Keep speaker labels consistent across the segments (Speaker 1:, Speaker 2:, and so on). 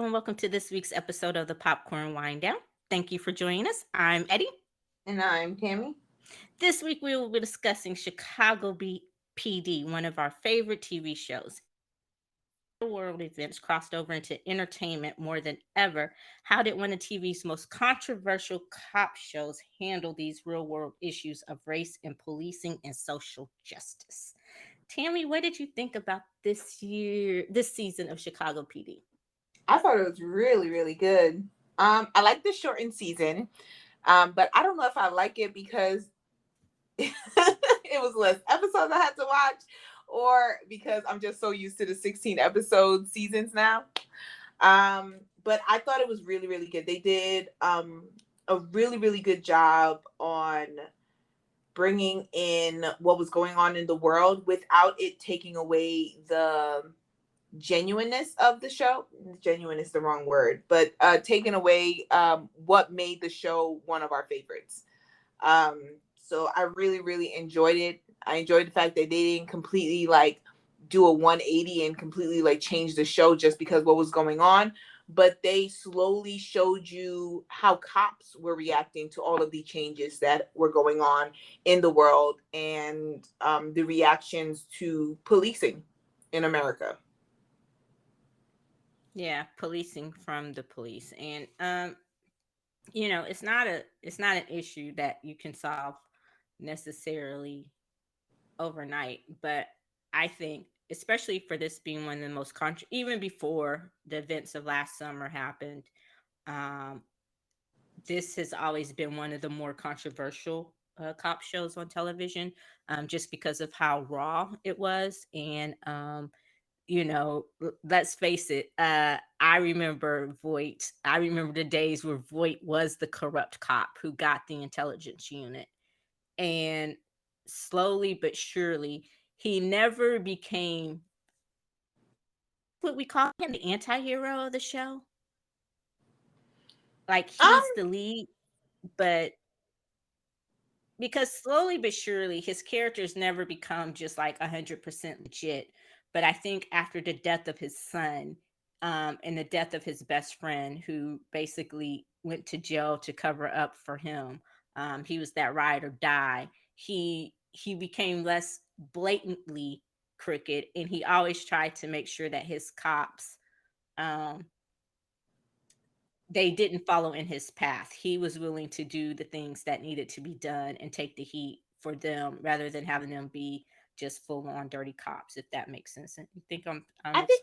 Speaker 1: Hello and welcome to this week's episode of the Popcorn Wind Down. Thank you for joining us. I'm Eddie.
Speaker 2: And I'm Tammy.
Speaker 1: This week we will be discussing PD, one of our favorite TV shows. Real world events crossed over into entertainment more than ever. How did one of TV's most controversial cop shows handle these real world issues of race and policing and social justice? Tammy, what did you think about this season of Chicago PD?
Speaker 2: I thought it was really, really good. I like the shortened season, but I don't know if I like it because it was less episodes I had to watch, or because I'm just so used to the 16 episode seasons now. But I thought it was really, really good. They did a really, really good job on bringing in what was going on in the world without it taking away the genuineness of the show. Genuine is the wrong word, but taking away what made the show one of our favorites. um so I really, really enjoyed it. I enjoyed the fact that they didn't completely like do a 180 and completely like change the show just because what was going on, but they slowly showed you how cops were reacting to all of the changes that were going on in the world, and the reactions to policing in America.
Speaker 1: Yeah, policing from the police. And it's not an issue that you can solve necessarily overnight, but I think especially for this being one of the most even before the events of last summer happened, um this has always been one of the more controversial cop shows on television, just because of how raw it was. And let's face it, I remember Voight. I remember the days where Voight was the corrupt cop who got the intelligence unit. And slowly but surely, he never became what we call him, the anti-hero of the show. Like, he's
Speaker 2: Um,
Speaker 1: the lead, but because slowly but surely his characters never become just like 100% legit. But I think after the death of his son, and the death of his best friend, who basically went to jail to cover up for him, he was that ride or die. He became less blatantly crooked, and he always tried to make sure that his cops, um, they didn't follow in his path. He was willing to do the things that needed to be done and take the heat for them rather than having them be just full on dirty cops, if that makes sense. And you think
Speaker 2: I
Speaker 1: I'm
Speaker 2: think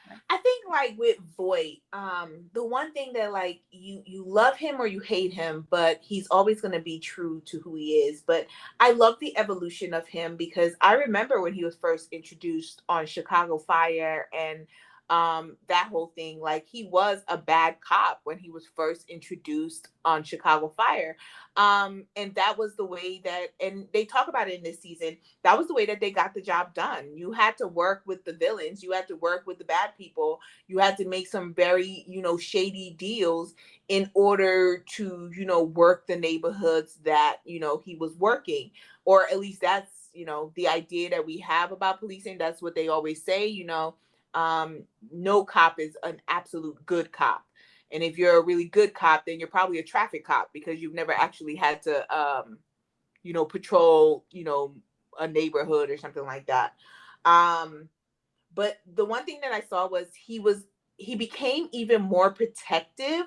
Speaker 1: right?
Speaker 2: I think like with Voight, the one thing that like you love him or you hate him, but he's always gonna be true to who he is. But I love the evolution of him because I remember when he was first introduced on Chicago Fire and that whole thing, like he was a bad cop when he was first introduced on Chicago Fire. And that was the way that, and they talk about it in this season, that was the way that they got the job done. You had to work with the villains, you had to work with the bad people, you had to make some very, shady deals in order to, work the neighborhoods that, he was working. Or at least that's, the idea that we have about policing. That's what they always say, no cop is an absolute good cop. And if you're a really good cop, then you're probably a traffic cop because you've never actually had to patrol, a neighborhood or something like that. Um, but the one thing that I saw was he became even more protective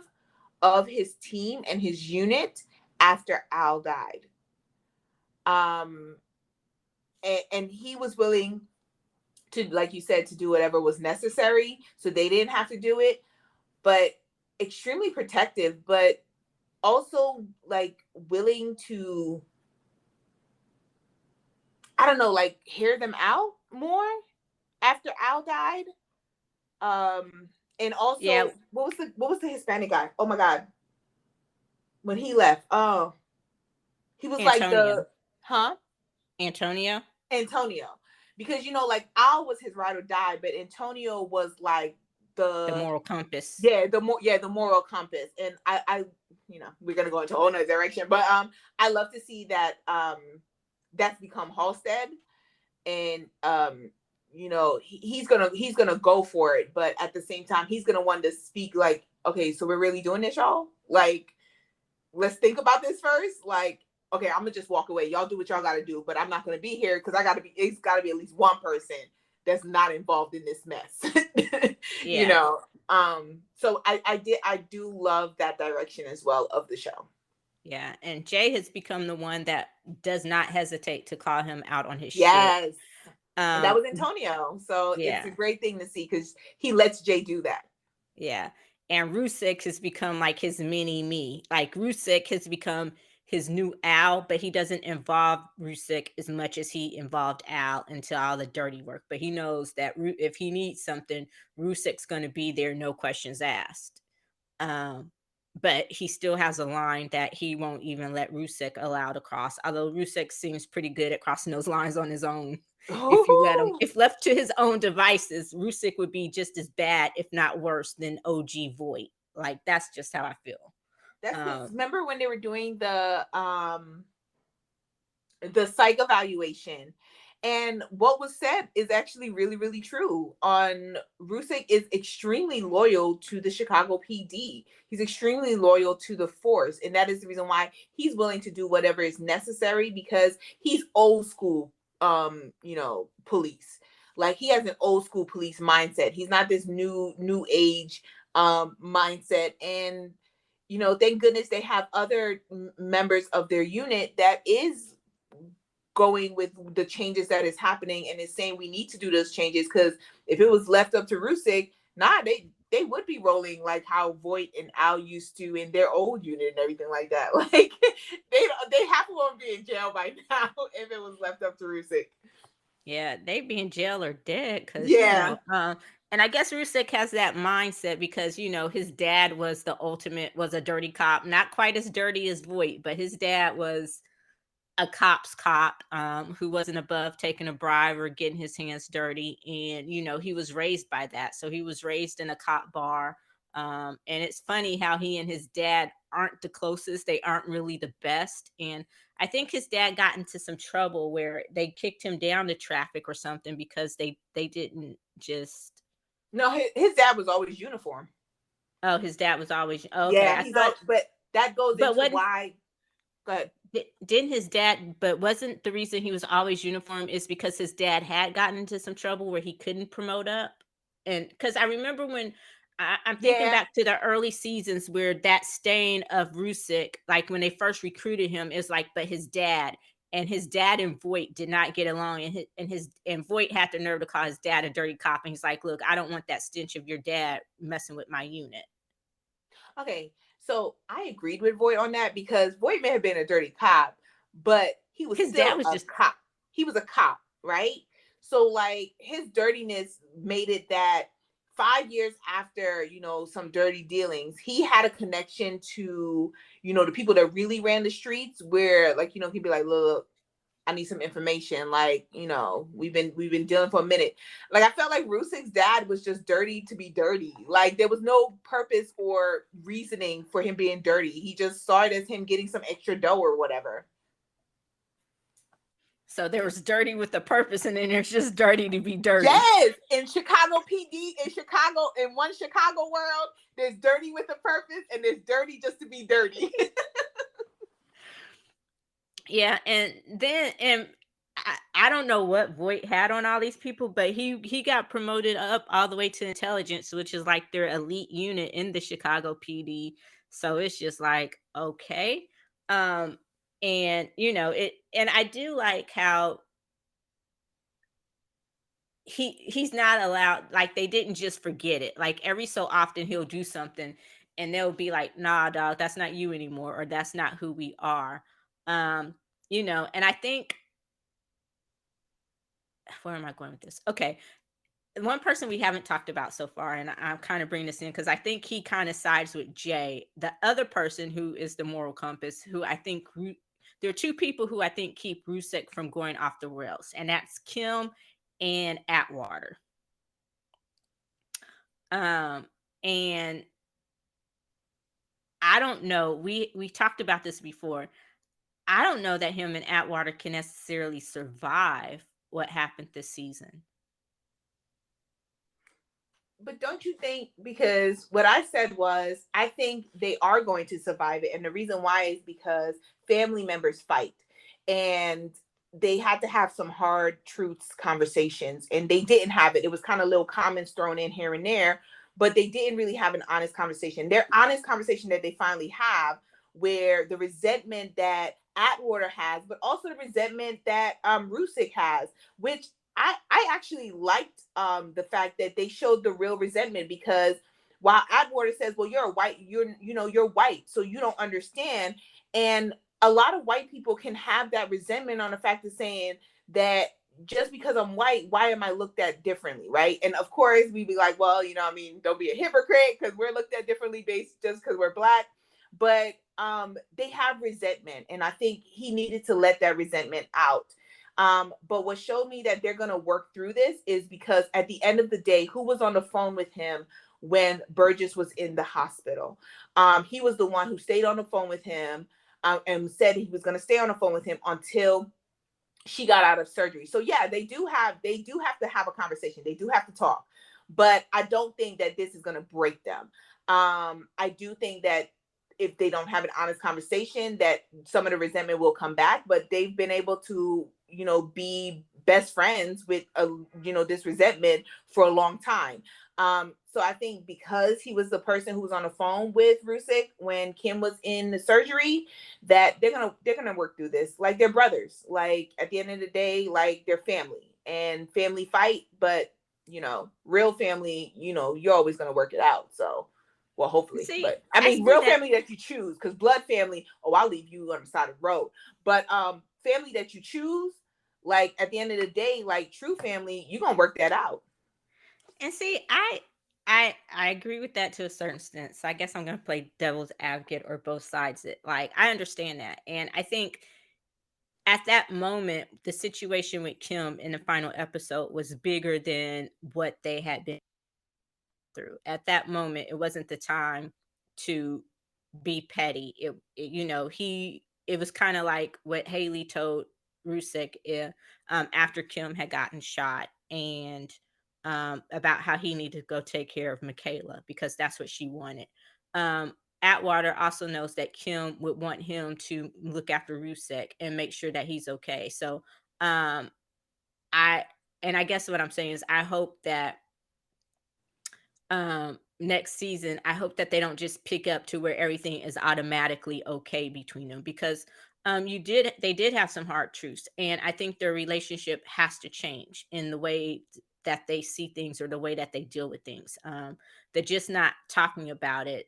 Speaker 2: of his team and his unit after Al died. Um, and he was willing to, like you said, to do whatever was necessary so they didn't have to do it, but extremely protective, but also like willing to, I don't know, like hear them out more after Al died. Um, and
Speaker 1: Yeah,
Speaker 2: also, what was the Hispanic guy? Oh my God, when he left, oh, he was like
Speaker 1: Antonio.
Speaker 2: the, huh?
Speaker 1: Antonio.
Speaker 2: Antonio, because like Al was his ride or die, but Antonio was like
Speaker 1: The
Speaker 2: the,
Speaker 1: moral compass.
Speaker 2: yeah, the moral compass. And I we're gonna go into a whole nother direction, but I love to see that that's become Halstead. And he's gonna go for it, but at the same time he's gonna want to speak like, okay, so we're really doing this, y'all, like, let's think about this first, like, okay, I'm gonna just walk away, y'all do what y'all gotta do, but I'm not gonna be here because it's gotta be at least one person that's not involved in this mess. you
Speaker 1: Yeah.
Speaker 2: know so I do love that direction as well of the show.
Speaker 1: Yeah. And Jay has become the one that does not hesitate to call him out on his shit.
Speaker 2: Yes. And that
Speaker 1: Um,
Speaker 2: was Antonio. So it's a
Speaker 1: yeah.
Speaker 2: great thing to see because he lets Jay do that.
Speaker 1: Yeah. And Rusick has become like his mini me. Like Rusick has become his new Al, but he doesn't involve Rusick as much as he involved Al into all the dirty work. But he knows that if he needs something, Rusick's going to be there, no questions asked. Um, but he still has a line that he won't even let Rusick allow to cross. Although Rusick seems pretty good at crossing those lines on his own. If you let him,
Speaker 2: Ooh,
Speaker 1: if left to his own devices, Rusick would be just as bad, if not worse, than OG Voight. Like that's just how I feel.
Speaker 2: that's because
Speaker 1: Um,
Speaker 2: remember when they were doing the psych evaluation, and what was said is actually really really true. On Rusick is extremely loyal to the Chicago PD. He's extremely loyal to the force, and that is the reason why he's willing to do whatever is necessary because he's old school police. Like he has an old school police mindset. He's not this new age mindset. And thank goodness they have other members of their unit that is going with the changes that is happening and is saying we need to do those changes, because if it was left up to Rusick, they would be rolling like how Voight and Al used to in their old unit and everything like that. Like they half of them be in jail by now if it was left up to Rusick.
Speaker 1: yeah, they'd be in jail or dead because
Speaker 2: Yeah.
Speaker 1: and I guess Rusick has that mindset because his dad was was a dirty cop, not quite as dirty as Voight, but his dad was a cop's cop, who wasn't above taking a bribe or getting his hands dirty. And, he was raised by that. So he was raised in a cop bar. And it's funny how he and his dad aren't the closest. They aren't really the best. And I think his dad got into some trouble where they kicked him down to traffic or something because they didn't just.
Speaker 2: No, his dad was always uniform.
Speaker 1: Oh, his dad was always okay.
Speaker 2: Yeah,
Speaker 1: I
Speaker 2: he's
Speaker 1: thought,
Speaker 2: all, but that goes
Speaker 1: but
Speaker 2: into
Speaker 1: what
Speaker 2: why. Go ahead.
Speaker 1: Didn't his dad, but wasn't the reason he was always uniform is because his dad had gotten into some trouble where he couldn't promote up? And because I remember when I'm thinking
Speaker 2: Yeah.
Speaker 1: back to the early seasons where that stain of Rusick, like when they first recruited him, is like, but his dad and Voight did not get along, and Voight had the nerve to call his dad a dirty cop, and he's like, look, I don't want that stench of your dad messing with my unit.
Speaker 2: Okay, so I agreed with Voight on that because Voight may have been a dirty cop, but he was
Speaker 1: His dad
Speaker 2: still
Speaker 1: was
Speaker 2: a
Speaker 1: just
Speaker 2: cop. He was a cop, right? So like his dirtiness made it that 5 years after, some dirty dealings, he had a connection to, the people that really ran the streets where like, he'd be like, look, I need some information. Like, we've been dealing for a minute. Like, I felt like Rusick's dad was just dirty to be dirty. Like, there was no purpose or reasoning for him being dirty. He just saw it as him getting some extra dough or whatever.
Speaker 1: so there was dirty with a purpose, and then there's just dirty to be dirty.
Speaker 2: Yes, in Chicago PD, in one Chicago world, there's dirty with a purpose, and there's dirty just to be dirty.
Speaker 1: Yeah, and I don't know what Voight had on all these people, but he got promoted up all the way to intelligence, which is like their elite unit in the Chicago PD. So it's just like, okay. Um and it, and I do like how he's not allowed, like they didn't just forget it. Like every so often he'll do something and they'll be like, nah, dog, that's not you anymore, or that's not who we are. Um, and I think, where am I going with this? Okay. One person we haven't talked about so far, and I'm kind of bringing this in because I think he kind of sides with Jay. The other person who is the moral compass, who I think there are two people who I think keep Rusick from going off the rails, and that's Kim and Atwater. Um, and I don't know. We talked about this before. I don't know that him and Atwater can necessarily survive what happened this season.
Speaker 2: But don't you think, because what I said was, I think they are going to survive it. And the reason why is because family members fight. And they had to have some hard truths conversations. And they didn't have it. It was kind of little comments thrown in here and there, but they didn't really have an honest conversation. Their honest conversation that they finally have, where the resentment that Atwater has, but also the resentment that Rusick has, which I actually liked the fact that they showed the real resentment, because while Atwater says, well, you're a white, you're white, so you don't understand. And a lot of white people can have that resentment on the fact of saying that just because I'm white, why am I looked at differently? Right. And of course we'd be like, well, I mean, don't be a hypocrite because we're looked at differently based just because we're black. But they have resentment. And I think he needed to let that resentment out. But what showed me that they're going to work through this is because at the end of the day, who was on the phone with him when Burgess was in the hospital? He was the one who stayed on the phone with him, and said he was going to stay on the phone with him until she got out of surgery. So yeah, they do have to have a conversation. They do have to talk. But I don't think that this is going to break them. I do think that if they don't have an honest conversation, that some of the resentment will come back, but they've been able to, be best friends with this resentment for a long time. So I think because he was the person who was on the phone with Rusick when Kim was in the surgery, that they're gonna work through this like they're brothers. Like at the end of the day, like they're family, and family fight, but real family, you're always gonna work it out. So, well, hopefully.
Speaker 1: See,
Speaker 2: But I
Speaker 1: I
Speaker 2: mean,
Speaker 1: see
Speaker 2: real
Speaker 1: that.
Speaker 2: family that you choose, because blood family, oh, I'll leave you on the side of the road. But family that you choose, like at the end of the day, like true family, you're gonna work that out.
Speaker 1: And see, I agree with that to a certain extent. So I guess I'm gonna play devil's advocate or both sides. It like I understand that, and I think at that moment the situation with Kim in the final episode was bigger than what they had been through. At that moment, it wasn't the time to be petty. It was kind of like what Haley told Rusick after Kim had gotten shot, and about how he needed to go take care of Michaela because that's what she wanted. Um, Atwater also knows that Kim would want him to look after Rusick and make sure that he's okay. So um, I and I guess what I'm saying is I hope that next season I hope that they don't just pick up to where everything is automatically okay between them, because they did have some hard truths, and I think their relationship has to change in the way that they see things or the way that they deal with things. That just not talking about it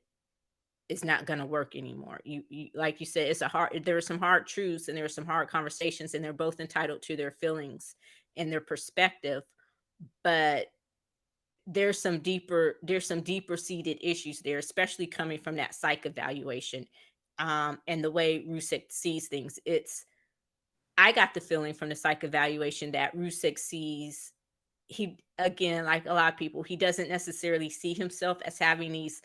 Speaker 1: is not going to work anymore. You like you said, there are some hard truths and there are some hard conversations, and they're both entitled to their feelings and their perspective, but there's some deeper seated issues there, especially coming from that psych evaluation, and the way Rusick sees things. I got the feeling from the psych evaluation that Rusick sees, he again, like a lot of people, he doesn't necessarily see himself as having these,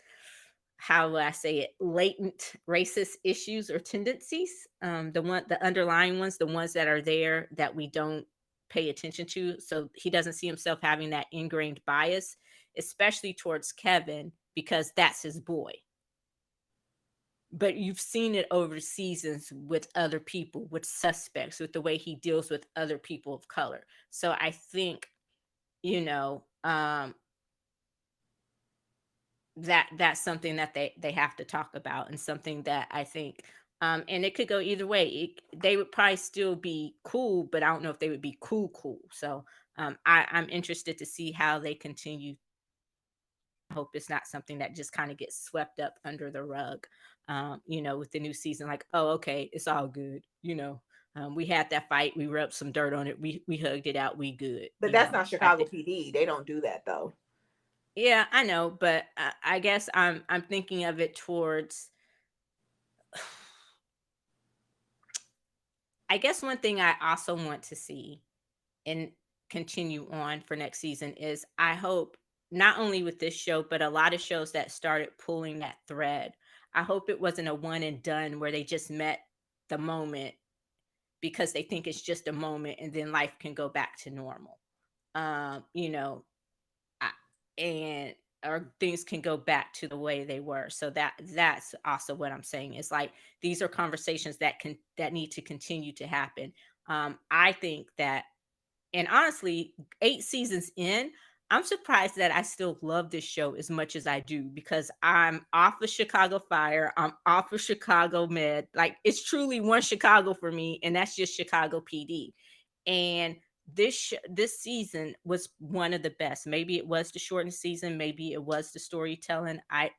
Speaker 1: how will I say it, latent racist issues or tendencies. The underlying ones, the ones that are there that we don't pay attention to. So he doesn't see himself having that ingrained bias, especially towards Kevin, because that's his boy. But you've seen it over seasons with other people, with suspects, with the way he deals with other people of color. So I think, you know, that's something that they have to talk about, and something that I think, and it could go either way. They would probably still be cool, but I don't know if they would be cool. So I'm interested to see how they continue. I hope it's not something that just kind of gets swept up under the rug, with the new season, like, oh, okay, it's all good. We had that fight, we rubbed some dirt on it, we hugged it out, we good.
Speaker 2: But that's not Chicago PD. They don't do that though.
Speaker 1: Yeah, I know, but I guess I'm thinking of it towards. I guess one thing I also want to see and continue on for next season is, I hope not only with this show but a lot of shows that started pulling that thread. I hope it wasn't a one and done where they just met the moment because they think it's just a moment and then life can go back to normal. Um, you know, and or things can go back to the way they were. So that's also what I'm saying. Is like these are conversations that need to continue to happen. I think that, and honestly, 8 seasons in, I'm surprised that I still love this show as much as I do, because I'm off of Chicago Fire. I'm off of Chicago Med. Like, it's truly one Chicago for me, and that's just Chicago PD. And this season was one of the best. Maybe it was the shortened season, maybe it was the storytelling. I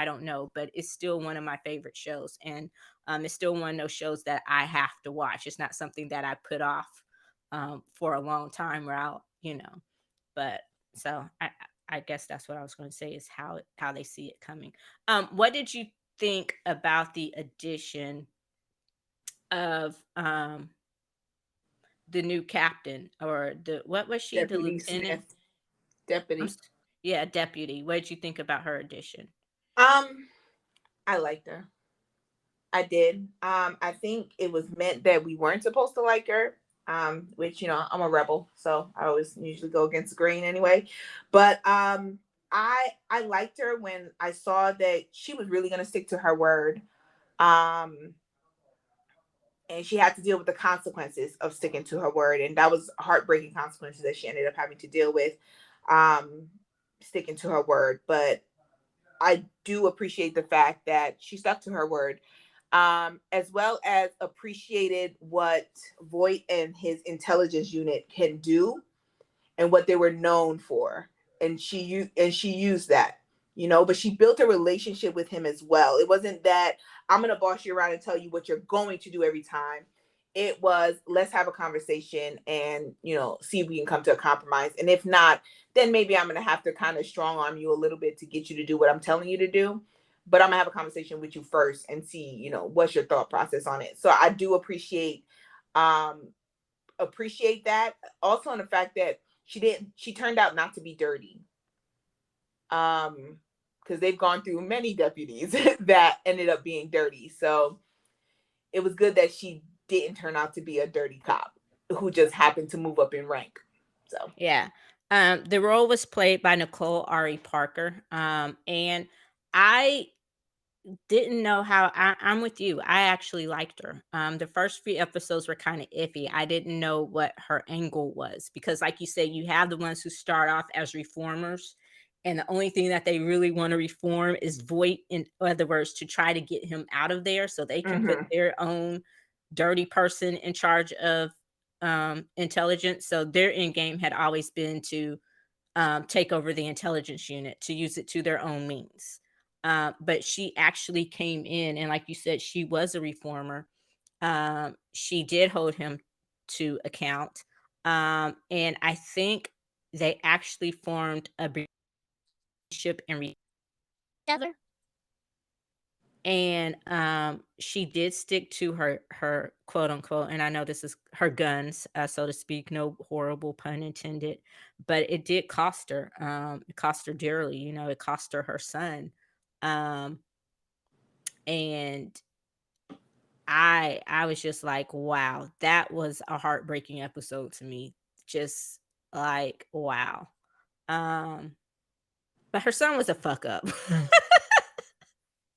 Speaker 1: don't know, but it's still one of my favorite shows, and it's still one of those shows that I have to watch. It's not something that I put off for a long time where I'll. But so I guess that's what I was going to say, is how they see it coming. What did you think about the addition of the new captain, or what was she, the
Speaker 2: Deputy
Speaker 1: lieutenant?
Speaker 2: Smith.
Speaker 1: I'm
Speaker 2: Deputy.
Speaker 1: s- yeah, deputy. What did you think about her addition?
Speaker 2: Um, I liked her. I did. I think it was meant that we weren't supposed to like her. Which I'm a rebel, so I always usually go against the grain anyway. But I liked her when I saw that she was really gonna stick to her word. Um, and she had to deal with the consequences of sticking to her word, and that was heartbreaking consequences that she ended up having to deal with. Um, Sticking to her word, but I do appreciate the fact that she stuck to her word, as well as appreciated what Voight and his intelligence unit can do and what they were known for. And she used that, but she built a relationship with him as well. It wasn't that I'm gonna boss you around and tell you what you're going to do every time. It was, let's have a conversation and see if we can come to a compromise. And if not, then maybe I'm gonna have to kind of strong arm you a little bit to get you to do what I'm telling you to do. But I'm gonna have a conversation with you first and see, what's your thought process on it. So I do um appreciate that. Also, in the fact that she turned out not to be dirty. Because they've gone through many deputies that ended up being dirty. So it was good that she didn't turn out to be a dirty cop who just happened to move up in rank. So
Speaker 1: Yeah. The role was played by Nicole Ari Parker. And I didn't know how. I'm with you. I actually liked her. The first few episodes were kind of iffy. I didn't know what her angle was, because, like you said, you have the ones who start off as reformers, and the only thing that they really want to reform is Voight, in other words, to try to get him out of there so they can put
Speaker 2: mm-hmm.
Speaker 1: their own dirty person in charge of intelligence. So their end game had always been to take over the intelligence unit, to use it to their own means. But she actually came in, and like you said, she was a reformer. She did hold him to account. And I think they actually formed a relationship and together. And she did stick to her quote unquote, and I know this is her guns, so to speak, no horrible pun intended, but it did cost her. It cost her dearly. It cost her son. um and I was just like, wow, that was a heartbreaking episode to me. Just like, wow. um but her son was a fuck up.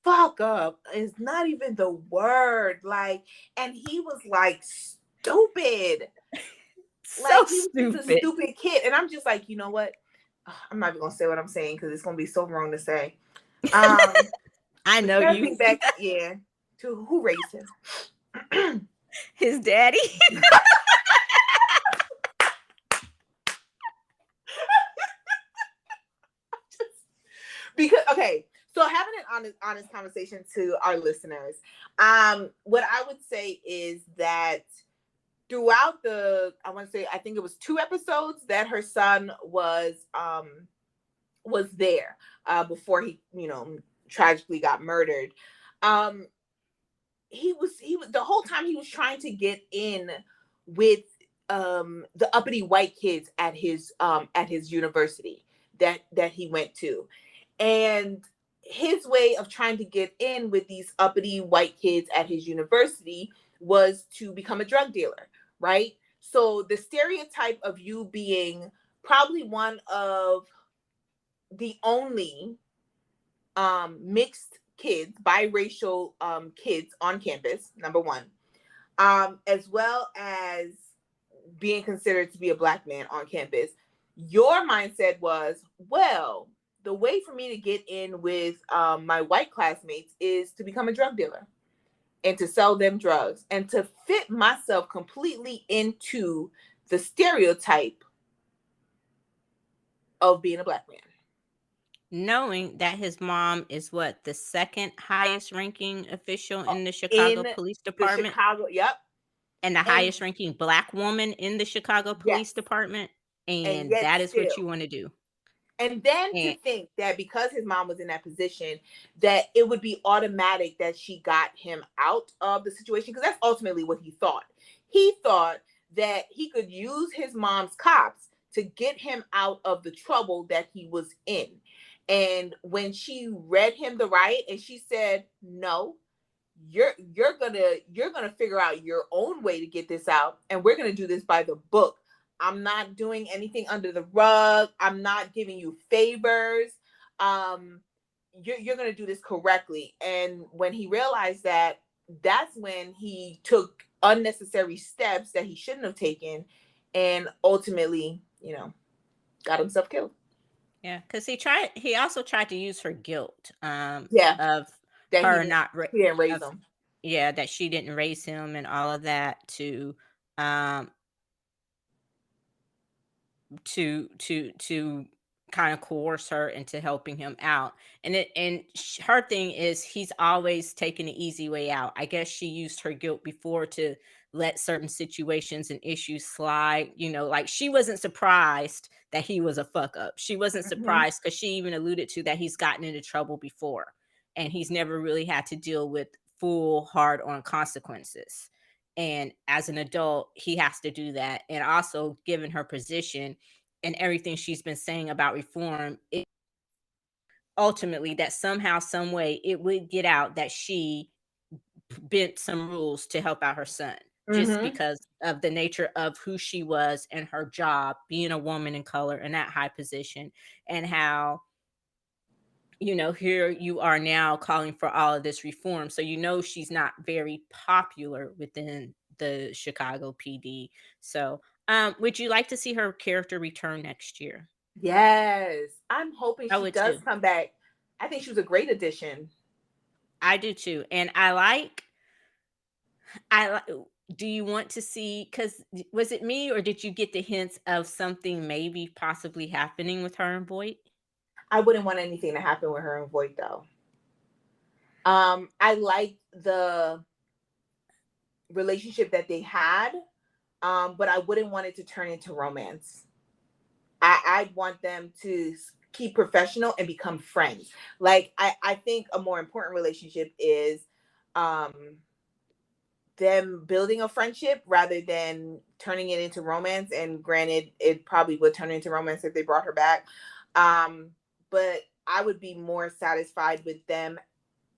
Speaker 2: Fuck up is not even the word. Like, and he was like stupid.
Speaker 1: So
Speaker 2: Like, he was just a
Speaker 1: stupid.
Speaker 2: stupid kid. And I'm just like, you know what? I'm not even gonna say what I'm saying because it's gonna be so wrong to say. Um,
Speaker 1: I
Speaker 2: but
Speaker 1: know you.
Speaker 2: circling back, yeah, to who raised him.
Speaker 1: His daddy.
Speaker 2: Because okay, so having an honest conversation to our listeners, what I would say is that throughout I think it was 2 episodes that her son was there before he tragically got murdered. um he was the whole time he was trying to get in with the uppity white kids at his university that he went to. And his way of trying to get in with these uppity white kids at his university was to become a drug dealer, right? So the stereotype of you being probably one of the only mixed kids, biracial kids on campus, number one, as well as being considered to be a black man on campus. Your mindset was, well, the way for me to get in with my white classmates is to become a drug dealer and to sell them drugs and to fit myself completely into the stereotype of being a black man.
Speaker 1: Knowing that his mom is what, the second highest ranking official in the Chicago
Speaker 2: In
Speaker 1: Police
Speaker 2: the
Speaker 1: Department
Speaker 2: Chicago, yep.
Speaker 1: and the
Speaker 2: And
Speaker 1: highest ranking black woman in the Chicago
Speaker 2: yes,
Speaker 1: Police Department,
Speaker 2: and
Speaker 1: and
Speaker 2: yet
Speaker 1: that is what you
Speaker 2: still.
Speaker 1: want to do.
Speaker 2: And then to
Speaker 1: And
Speaker 2: think that because his mom was in that position, that it would be automatic that she got him out of the situation, because that's ultimately what he thought. He thought that he could use his mom's cops to get him out of the trouble that he was in. And when she read him the right and she said, "No, you're gonna figure out your own way to get this out, and we're gonna do this by the book. I'm not doing anything under the rug. I'm not giving you favors. um you're gonna do this correctly." And when he realized that, that's when he took unnecessary steps that he shouldn't have taken, and ultimately, got himself killed.
Speaker 1: yeah, because he also tried to use her guilt
Speaker 2: Yeah,
Speaker 1: of
Speaker 2: that
Speaker 1: her not
Speaker 2: he didn't raise
Speaker 1: of
Speaker 2: him.
Speaker 1: yeah, that she didn't raise him and all of that um to kind of coerce her into helping him out. Her thing is he's always taken the easy way out. I guess she used her guilt before to let certain situations and issues slide, like she wasn't surprised that he was a fuck up. She wasn't
Speaker 2: Hmm.
Speaker 1: surprised because she even alluded to that he's gotten into trouble before and he's never really had to deal with full hard on consequences. And as an adult, he has to do that. And also, given her position and everything she's been saying about reform, it ultimately that somehow, some way, it would get out that she bent some rules to help out her son just
Speaker 2: Hmm.
Speaker 1: because of the nature of who she was and her job, being a woman in color in that high position, and how here you are now calling for all of this reform. So she's not very popular within the Chicago PD. So, would you like to see her character return next year?
Speaker 2: Yes, I'm hoping
Speaker 1: I
Speaker 2: she
Speaker 1: would
Speaker 2: does
Speaker 1: too.
Speaker 2: come back. I think she was a great addition.
Speaker 1: I do too. And do you want to see, cuz was it me or did you get the hints of something maybe possibly happening with her and Voight?
Speaker 2: I wouldn't want anything to happen with her and Voight though. I liked the relationship that they had, but I wouldn't want it to turn into romance. I'd want them to keep professional and become friends. Like I think a more important relationship is um them building a friendship rather than turning it into romance. And granted, it probably would turn into romance if they brought her back. Um, but I would be more satisfied with them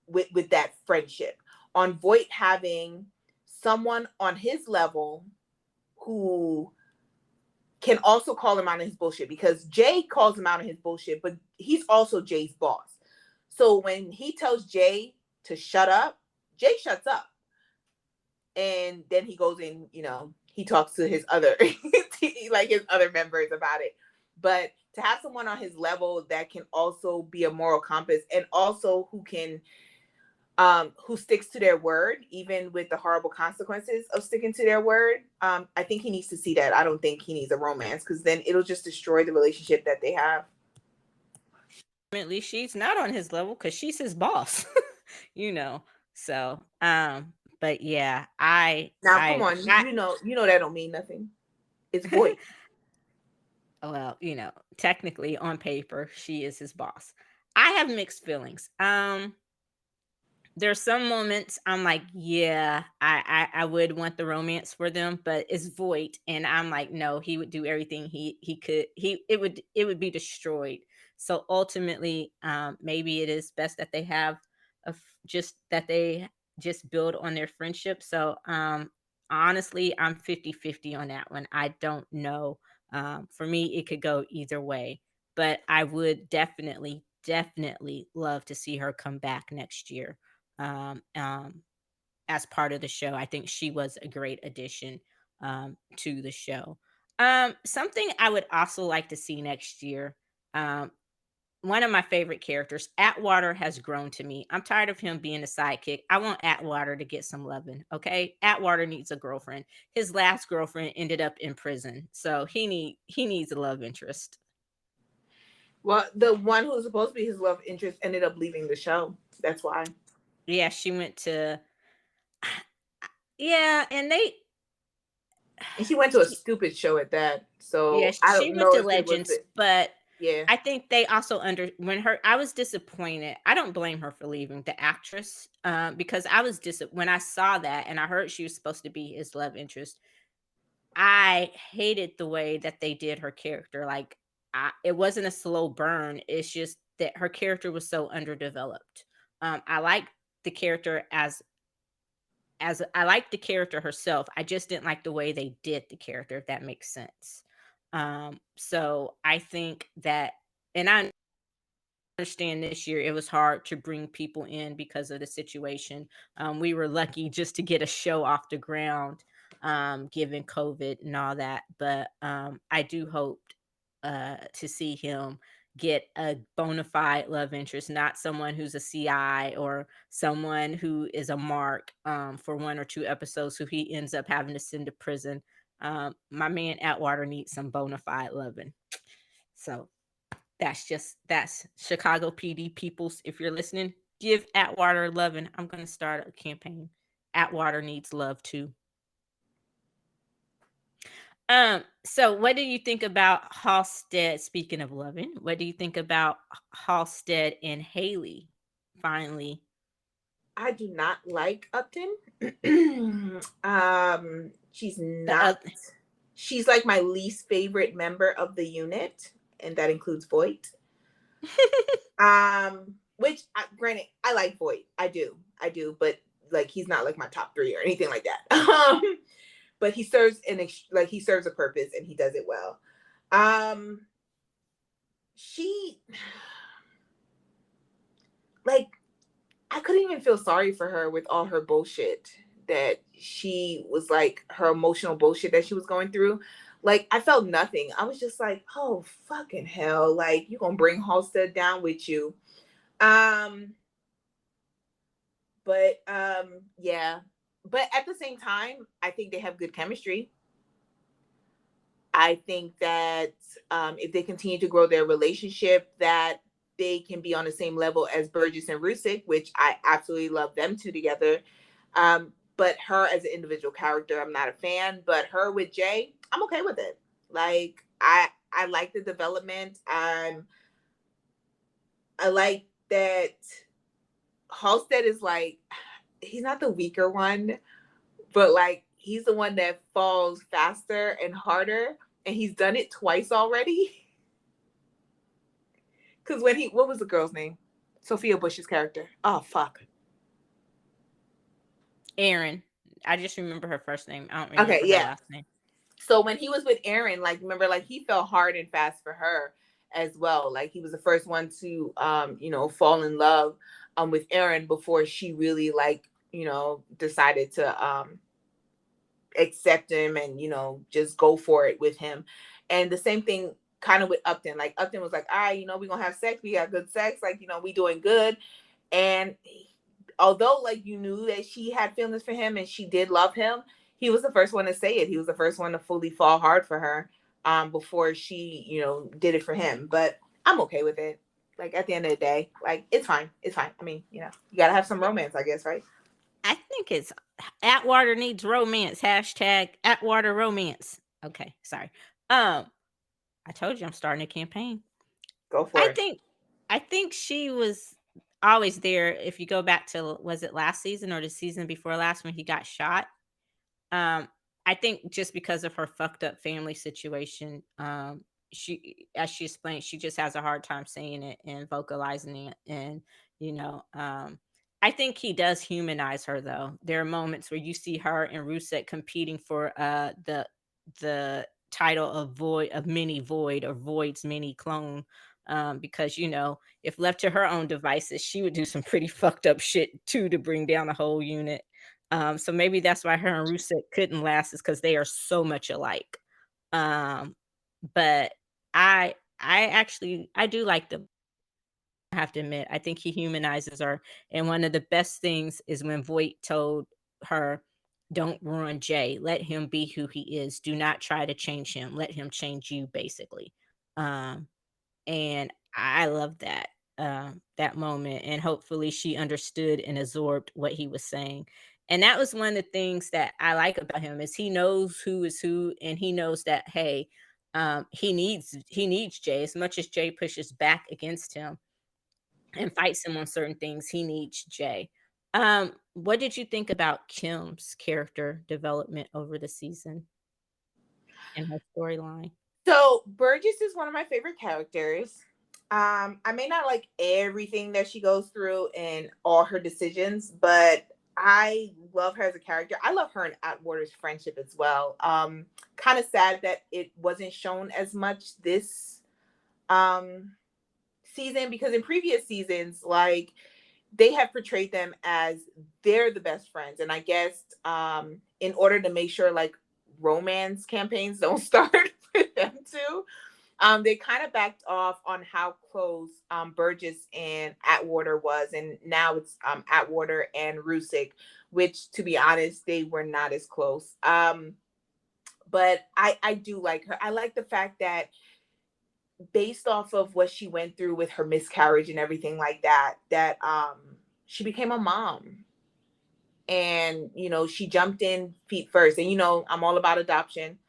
Speaker 2: with that friendship. On Voight having someone on his level who can also call him out on his bullshit, because Jay calls him out on his bullshit, but he's also Jay's boss. So when he tells Jay to shut up, Jay shuts up. And then he goes in, he talks to his other like his other members about it. But to have someone on his level that can also be a moral compass, and also who sticks to their word even with the horrible consequences of sticking to their word, I think he needs to see that. I don't think he needs a romance, because then it'll just destroy the relationship that they have.
Speaker 1: Ultimately, she's not on his level because she's his boss, you know. So, but yeah,
Speaker 2: Now come on, you know that don't mean nothing. It's void.
Speaker 1: well, technically on paper, she is his boss. I have mixed feelings. There's some moments I'm like, yeah, I would want the romance for them, but it's Voight, and I'm like, no, he would do everything he could. It would be destroyed. So ultimately, maybe it is best that they have just that they just build on their friendship. So honestly, I'm 50-50 on that one. I don't know. For me, it could go either way. but I would definitely love to see her come back next year. Um, um, as part of the show. I think she was a great addition to the show. Something I would also like to see next year. Um, one of my favorite characters, Atwater, has grown to me. I'm tired of him being a sidekick. I want Atwater to get some loving. Okay, Atwater needs a girlfriend. His last girlfriend ended up in prison, so he needs a love interest.
Speaker 2: Well, the one who was supposed to be his love interest ended up leaving the show. That's why.
Speaker 1: Yeah, she went to yeah, and they
Speaker 2: And she went to a stupid show at that.
Speaker 1: yeah,
Speaker 2: So I
Speaker 1: she
Speaker 2: don't
Speaker 1: went
Speaker 2: know
Speaker 1: to
Speaker 2: if it was
Speaker 1: Legends,
Speaker 2: the,
Speaker 1: but
Speaker 2: yeah.
Speaker 1: I think they also when her I was disappointed. I don't blame her for leaving, the actress, because I was when I saw that and I heard she was supposed to be his love interest. I hated the way that they did her character. Like, it wasn't a slow burn. It's just that her character was so underdeveloped. I like the character as I like the character herself. I just didn't like the way they did the character, if that makes sense. So I think that, and I understand this year it was hard to bring people in because of the situation. We were lucky just to get a show off the ground, given COVID and all that. But I do hope to see him get a bona fide love interest, not someone who's a CI or someone who is a mark for 1 or 2 episodes who he ends up having to send to prison. My man Atwater needs some bona fide loving. So that's Chicago PD peoples. If you're listening, give Atwater loving. I'm gonna start a campaign. Atwater needs love too. So what do you think about Halstead? Speaking of loving, what do you think about Halstead and Haley? Finally,
Speaker 2: I do not like Upton. She's
Speaker 1: the
Speaker 2: not. She's like my least favorite member of the unit, and that includes Voight. Which, granted, I like Voight. I do, but like he's not like my top three or anything like that. But he serves he serves a purpose and he does it well. Um, she like I couldn't even feel sorry for her with all her bullshit that she was like her emotional bullshit that she was going through. Like I felt nothing. I was just like, oh fucking hell! Like you gonna bring Halstead down with you? Um, but yeah. But at the same time, I think they have good chemistry. I think that if they continue to grow their relationship, that they can be on the same level as Burgess and Rusick, which I absolutely love them two together. But her as an individual character, I'm not a fan. But her with Jay, I'm okay with it. Like I like the development. I like that Halstead is like he's not the weaker one, but like he's the one that falls faster and harder, and he's done it twice already. Because when what was the girl's name? Sophia Bush's character. Oh fuck.
Speaker 1: Aaron. I just remember her first name. I don't
Speaker 2: Okay,
Speaker 1: remember her
Speaker 2: yeah.
Speaker 1: last name.
Speaker 2: So when he was with Aaron, like remember, like he fell hard and fast for her as well. Like he was the first one to, fall in love, with Aaron before she really like, decided to accept him and just go for it with him. And the same thing kind of with Upton. Like Upton was like, all right, we're gonna have sex, we got good sex, like we doing good. And although like you knew that she had feelings for him and she did love him, he was the first one to say it. He was the first one to fully fall hard for her, before she did it for him. But I'm okay with it. Like at the end of the day, like it's fine. I mean, you gotta have some romance, I guess, right?
Speaker 1: I think it's Atwater needs romance. Hashtag Atwater romance. Okay, sorry. I told you I'm starting a campaign.
Speaker 2: Go for
Speaker 1: I
Speaker 2: it.
Speaker 1: think I think she was always there. If you go back to, was it last season or the season before last when he got shot? Um, I think just because of her fucked up family situation, she, as she explained, she just has a hard time saying it and vocalizing it. And, you know, um, I think he does humanize her though. There are moments where you see her and Rusev competing for the title of mini Void, or Void's mini clone, because, if left to her own devices, she would do some pretty fucked up shit too to bring down the whole unit. So maybe that's why her and Rusev couldn't last, is because they are so much alike. Um, but I do like them. I have to admit, I think he humanizes her. And one of the best things is when Voight told her, "Don't ruin Jay. Let him be who he is. Do not try to change him. Let him change you," basically. Um, and I love that moment. And hopefully she understood and absorbed what he was saying. And that was one of the things that I like about him, is he knows who is who, and he knows that, hey, he needs Jay as much as Jay pushes back against him and fights him on certain things. He needs Jay. What did you think about Kim's character development over the season and her storyline?
Speaker 2: So Burgess is one of my favorite characters. I may not like everything that she goes through and all her decisions, but I love her as a character. I love her and Atwater's friendship as well. Kind of sad that it wasn't shown as much this um season, because in previous seasons, like, they have portrayed them as they're the best friends. And I guess in order to make sure like romance campaigns don't start with them too, they kind of backed off on how close Burgess and Atwater was, and now it's Atwater and Rusick, which, to be honest, they were not as close. But I do like her. I like the fact that, based off of what she went through with her miscarriage and everything like that, that she became a mom, and she jumped in feet first. And I'm all about adoption.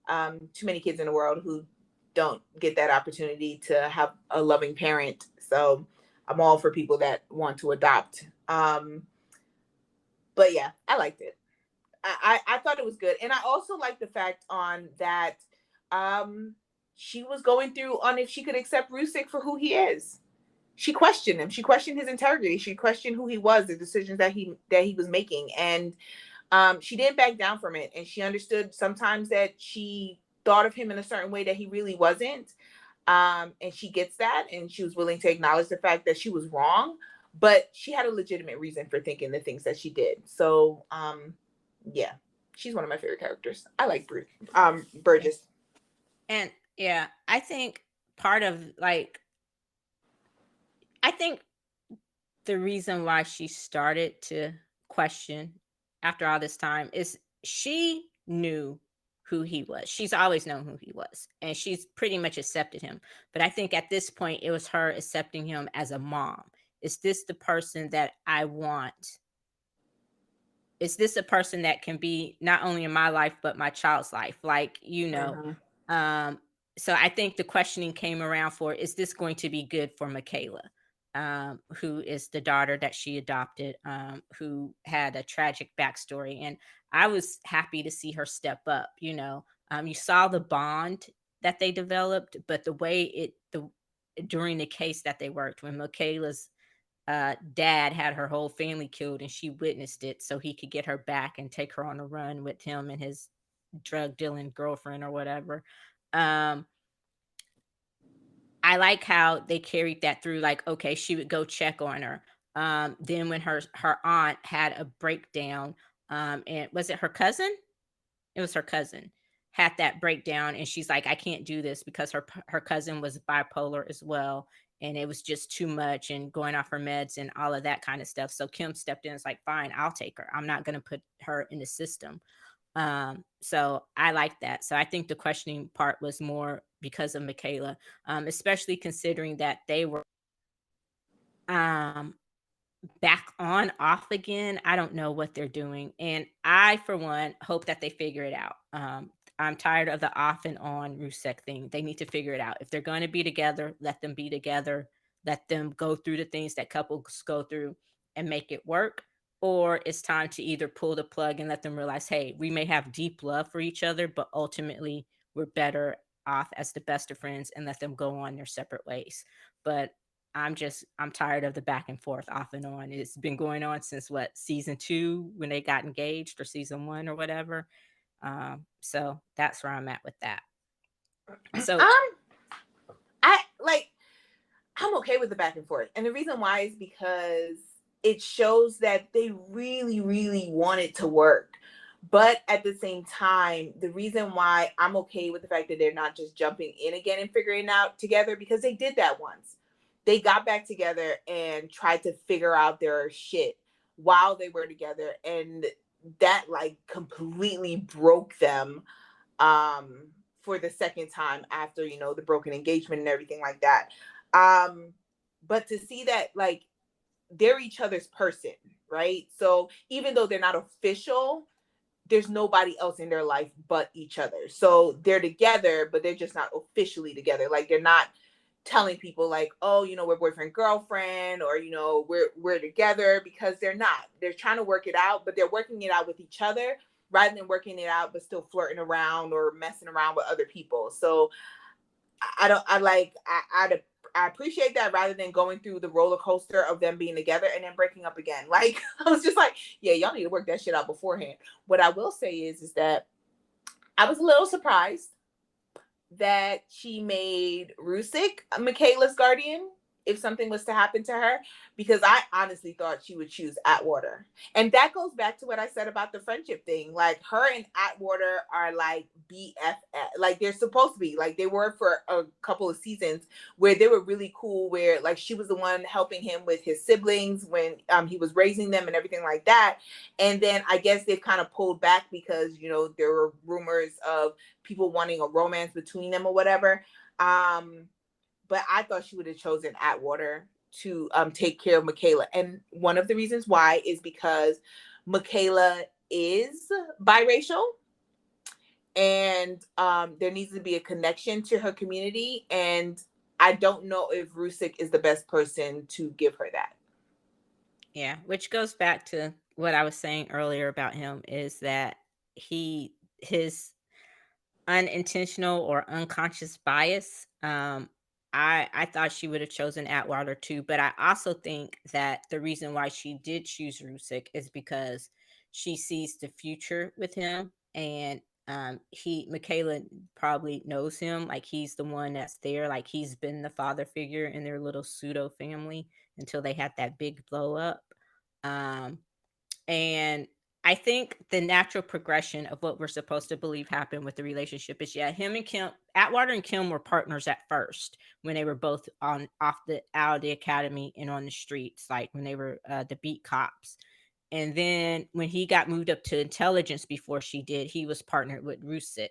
Speaker 2: Too many kids in the world who don't get that opportunity to have a loving parent, so I'm all for people that want to adopt. But yeah, I liked it. I thought it was good. And I also like the fact on that she was going through on if she could accept Rusick for who he is. She questioned him. She questioned his integrity. She questioned who he was, the decisions that he was making. And she didn't back down from it. And she understood sometimes that she thought of him in a certain way that he really wasn't. And she gets that. And she was willing to acknowledge the fact that she was wrong. But she had a legitimate reason for thinking the things that she did. So yeah, she's one of my favorite characters. I like Burgess.
Speaker 1: And yeah, I think part of like I think the reason why she started to question after all this time is she knew who he was. She's always known who he was, and she's pretty much accepted him. But I think at this point, it was her accepting him as a mom. Is this the person that I want? Is this a person that can be not only in my life but my child's life?
Speaker 2: Mhm.
Speaker 1: Um, so I think the questioning came around for, is this going to be good for Michaela, who is the daughter that she adopted, who had a tragic backstory. And I was happy to see her step up. You saw the bond that they developed, but the way during the case that they worked, when Michaela's dad had her whole family killed and she witnessed it so he could get her back and take her on a run with him and his drug dealing girlfriend or whatever. Um, I like how they carried that through. Like, okay, she would go check on her. Then when her aunt had a breakdown, and was it her cousin? It was her cousin had that breakdown, and she's like, I can't do this, because her cousin was bipolar as well, and it was just too much, and going off her meds and all of that kind of stuff. So Kim stepped in. It's like, fine, I'll take her. I'm not going to put her in the system. So I like that. So I think the questioning part was more because of Michaela, especially considering that they were um back on off again. I don't know what they're doing. And I, for one, hope that they figure it out. I'm tired of the off and on Rusek thing. They need to figure it out. If they're going to be together, let them be together. Let them go through the things that couples go through and make it work. Or it's time to either pull the plug and let them realize, hey, we may have deep love for each other, but ultimately we're better off as the best of friends, and let them go on their separate ways. But I'm tired of the back and forth off and on. It's been going on since what, season 2, when they got engaged, or season 1 or whatever. So that's where I'm at with that. So
Speaker 2: I like I'm okay with the back and forth. And the reason why is because it shows that they really, really want it to work. But at the same time, the reason why I'm okay with the fact that they're not just jumping in again and figuring out together, because they did that once. They got back together and tried to figure out their shit while they were together. And that like completely broke them um for the second time after the broken engagement and everything like that. um but to see that like they're each other's person, right? So even though they're not official, there's nobody else in their life but each other. So they're together, but they're just not officially together. Like they're not telling people like, oh, we're boyfriend girlfriend, or we're together, because they're not. They're trying to work it out, but they're working it out with each other rather than working it out but still flirting around or messing around with other people. So I don't I like I appreciate that, rather than going through the roller coaster of them being together and then breaking up again. Like I was just like, yeah, y'all need to work that shit out beforehand. What I will say is that I was a little surprised that she made Rusick Michaela's guardian if something was to happen to her, because I honestly thought she would choose Atwater. And that goes back to what I said about the friendship thing. Like her and Atwater are like BFF. Like they're supposed to be. Like they were for a couple of seasons where they were really cool, where like she was the one helping him with his siblings when he was raising them and everything like that. And then I guess they've kind of pulled back because there were rumors of people wanting a romance between them or whatever. But I thought she would have chosen Atwater to take care of Michaela. And one of the reasons why is because Michaela is biracial, and there needs to be a connection to her community. And I don't know if Rusick is the best person to give her that.
Speaker 1: yeah, which goes back to what I was saying earlier about him, is that his unintentional or unconscious bias. I thought she would have chosen Atwater too, but I also think that the reason why she did choose Rusick is because she sees the future with him, and he Michaela probably knows him, like he's the one that's there, like he's been the father figure in their little pseudo family until they had that big blow up. Um, and I think the natural progression of what we're supposed to believe happened with the relationship is, yeah, him and Kim, Atwater and Kim were partners at first when they were both on off the out of the academy and on the streets, like when they were the beat cops. And then when he got moved up to intelligence before she did, he was partnered with Rusick.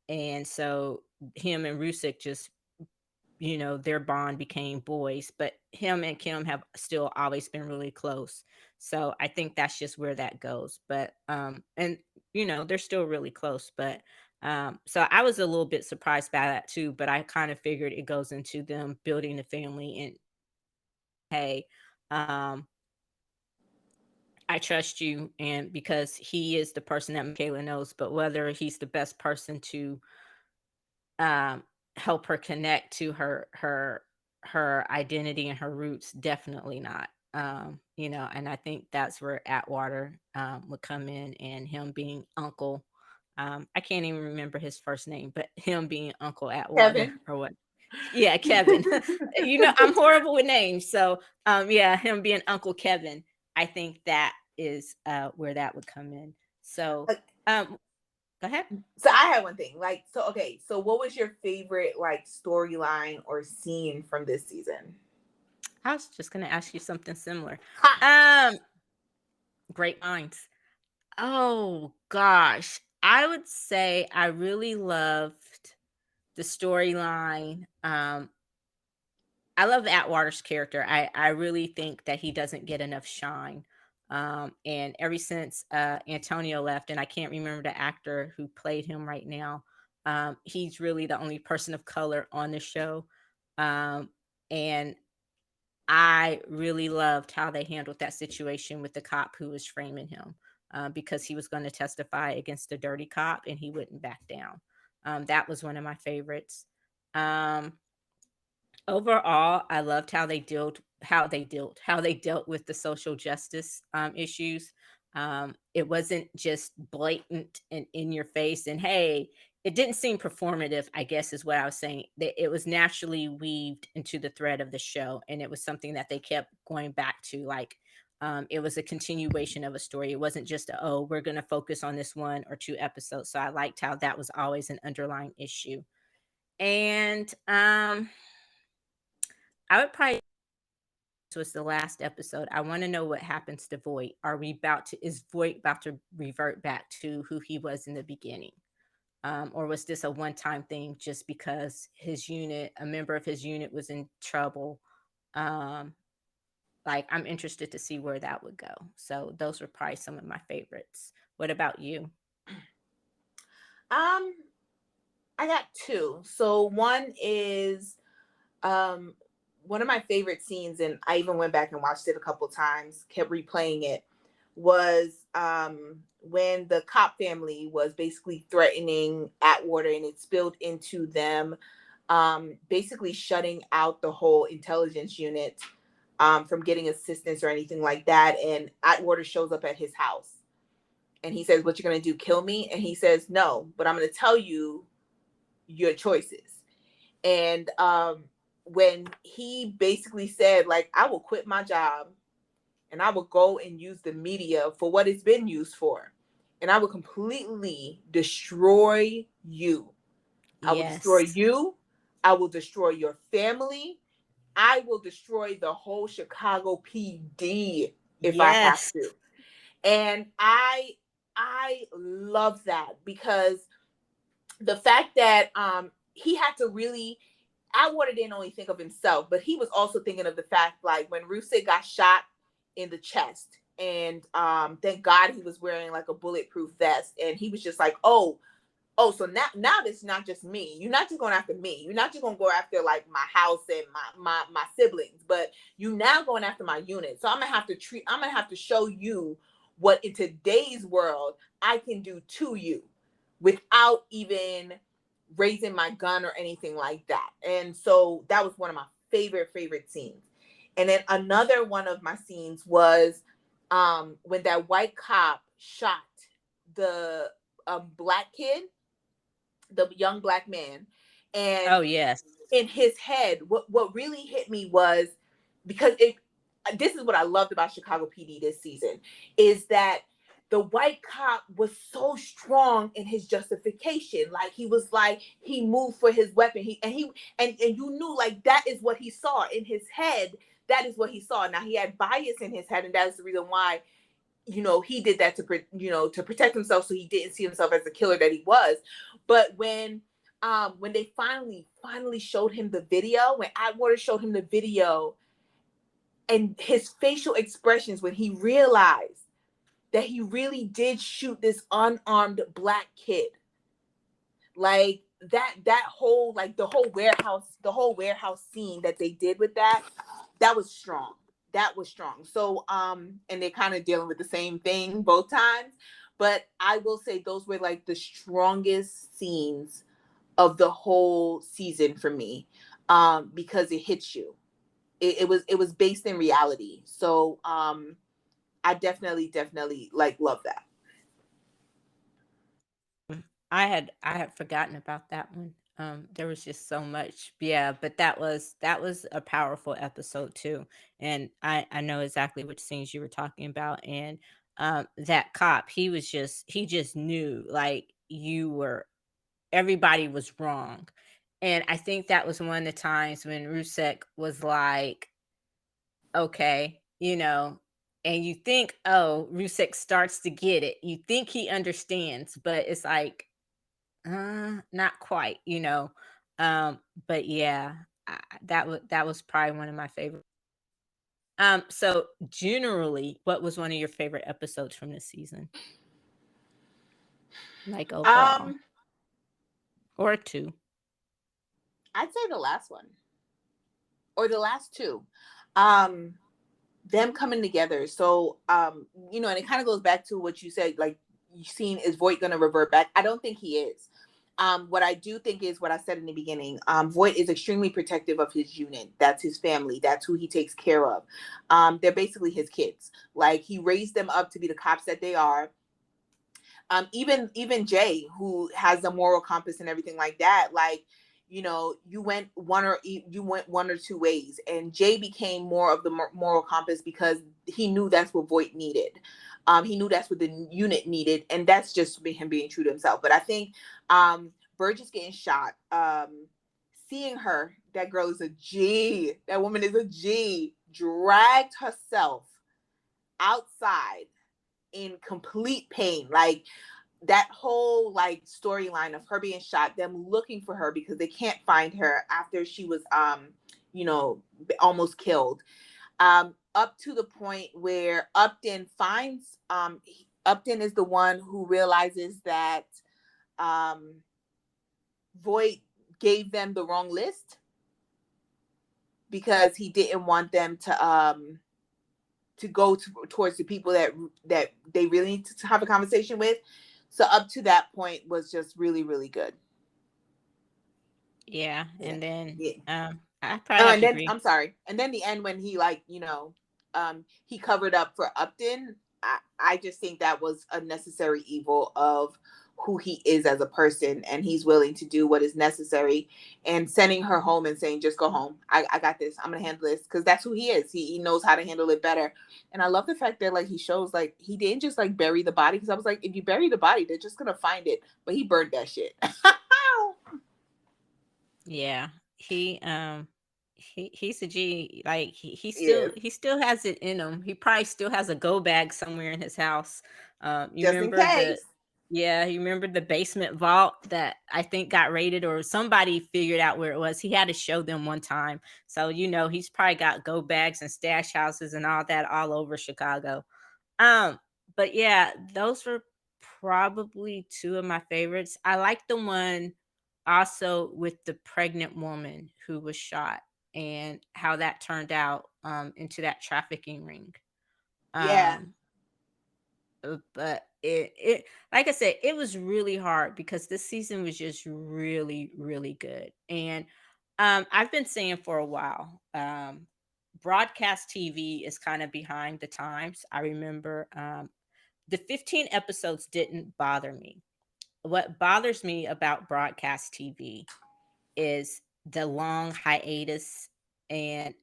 Speaker 1: And so him and Rusick just, their bond became boys, but him and Kim have still always been really close. So I think that's just where that goes. But and they're still really close, but so I was a little bit surprised by that too, but I kind of figured it goes into them building the family and hey, um I trust you, and because he is the person that Michaela knows, but whether he's the best person to um help her connect to her identity and her roots, definitely not. And I think that's where Atwater would come in, and him being uncle, I can't even remember his first name, but him being Uncle Atwater
Speaker 2: Kevin.
Speaker 1: or what. Yeah, Kevin. I'm horrible with names, so yeah, him being Uncle Kevin, I think that is where that would come in. So um go ahead.
Speaker 2: So I had one thing. Like, so okay, so what was your favorite like storyline or scene from this season?
Speaker 1: I was just gonna ask you something similar.
Speaker 2: Ha!
Speaker 1: Um, Great minds. Oh gosh, I would say I really loved the storyline. I love Atwater's character. I really think that he doesn't get enough shine. And ever since Antonio left, and I can't remember the actor who played him right now, he's really the only person of color on the show. Um, and I really loved how they handled that situation with the cop who was framing him, because he was going to testify against the dirty cop and he wouldn't back down. That was one of my favorites. Um, Overall, I loved how they dealt with the social justice issues. It wasn't just blatant and in your face and hey, it didn't seem performative, I guess is what I was saying. That it was naturally weaved into the thread of the show, and it was something that they kept going back to. Like, it was a continuation of a story. It wasn't just oh, we're going to focus on this 1 or 2 episodes. So I liked how that was always an underlying issue. And I would probably this was the last episode. I want to know what happens to Voight. Is Voight about to revert back to who he was in the beginning? Or was this a one-time thing just because a member of his unit was in trouble? Like, I'm interested to see where that would go. So those were probably some of my favorites. What about you?
Speaker 2: I got two. So one is one of my favorite scenes, and I even went back and watched it a couple times, kept replaying it, was when the cop family was basically threatening Atwater, and it spilled into them basically shutting out the whole intelligence unit from getting assistance or anything like that. And Atwater shows up at his house and he says, "What you gonna do, kill me?" And he says, "No, but I'm gonna tell you your choices." And when he basically said, like, "I will quit my job and I will go and use the media for what it's been used for, and I will completely destroy you. I will destroy
Speaker 1: Yes.
Speaker 2: you. I will destroy your family. I will destroy the whole Chicago PD if I have
Speaker 1: Yes.
Speaker 2: to." And I love that, because the fact that he had to really, Atwater didn't only think of himself, but he was also thinking of the fact, like, when Rusick got shot in the chest, and thank God he was wearing like a bulletproof vest, and he was just like, so now this is not just me. You're not just going after me. You're not just going to go after like my house and my siblings, but you now going after my unit. So I'm gonna have to show you what in today's world I can do to you without even raising my gun or anything like that. And so that was one of my favorite scenes. And then another one of my scenes was when that white cop shot the black kid, the young black man. And
Speaker 1: Oh, yes.
Speaker 2: in his head, what really hit me was, because this is what I loved about Chicago PD this season, is that the white cop was so strong in his justification. Like, he was like, he moved for his weapon. And you knew, like, that is what he saw in his head. That is what he saw. Now, he had bias in his head, and that's the reason why, he did that to protect himself, so he didn't see himself as the killer that he was. But when they finally showed him the video, when Atwater showed him the video, and his facial expressions when he realized that he really did shoot this unarmed black kid, like that whole, like, the whole warehouse scene that they did with that was strong. That was strong. So and they're kind of dealing with the same thing both times, but I will say those were like the strongest scenes of the whole season for me, because it hits you. It was based in reality. So I definitely like love that.
Speaker 1: I had forgotten about that one. There was just so much. Yeah, but that was a powerful episode too. And I know exactly which scenes you were talking about. And that cop, he just knew, like, everybody was wrong. And I think that was one of the times when Rusek was like, okay, and you think, oh, Rusek starts to get it. You think he understands, but it's like, not quite. Um, but yeah, that was probably one of my favorite. So generally, what was one of your favorite episodes from this season? Like, overall,
Speaker 2: Um,
Speaker 1: or two?
Speaker 2: I'd say the last one, or the last two. Um, them coming together. So and it kind of goes back to what you said, like, you seen, is Voight gonna revert back? I don't think he is. What I do think is what I said in the beginning. Voight is extremely protective of his unit. That's his family. That's who he takes care of. They're basically his kids. Like, he raised them up to be the cops that they are. Even Jay, who has the moral compass and everything like that, like, you know, you went one or two ways, and Jay became more of the moral compass because he knew that's what Voight needed. He knew that's what the unit needed, and that's just him being true to himself. But I think Burgess getting shot, seeing her, that girl is a G. That woman is a G. Dragged herself outside in complete pain, like that whole like storyline of her being shot, them looking for her because they can't find her after she was you know, almost killed, up to the point where Upton finds Upton is the one who realizes that Voight gave them the wrong list because he didn't want them to go towards the people that they really need to have a conversation with. So up to that point was just really, really good.
Speaker 1: Yeah,
Speaker 2: Yeah.
Speaker 1: and then
Speaker 2: Yeah.
Speaker 1: I probably
Speaker 2: Oh,
Speaker 1: have
Speaker 2: and
Speaker 1: to
Speaker 2: then
Speaker 1: agree.
Speaker 2: I'm sorry. And then the end when he, like, you know, he covered up for Upton. I just think that was a necessary evil of who he is as a person, and he's willing to do what is necessary, and sending her home and saying, just go home. I got this. I'm gonna handle this, because that's who he is. He knows how to handle it better. And I love the fact that, like, he shows, like, he didn't just like bury the body, because I was like, if you bury the body, they're just gonna find it. But he burned that shit.
Speaker 1: Yeah, he's a G. Like
Speaker 2: Yes.
Speaker 1: he still has it in him. He probably still has a go bag somewhere in his house. You
Speaker 2: Just in
Speaker 1: remember the
Speaker 2: case.
Speaker 1: Yeah, you remember the basement vault that I think got raided, or somebody figured out where it was. He had to show them one time. So, you know, he's probably got go bags and stash houses and all that all over Chicago. Um, but yeah, those were probably two of my favorites. I like the one also with the pregnant woman who was shot and how that turned out into that trafficking ring.
Speaker 2: Yeah.
Speaker 1: Um, but it like I said, it was really hard because this season was just really, really good. And I've been saying for a while, broadcast TV is kind of behind the times. I remember the 15 episodes didn't bother me. What bothers me about broadcast TV is the long hiatus. And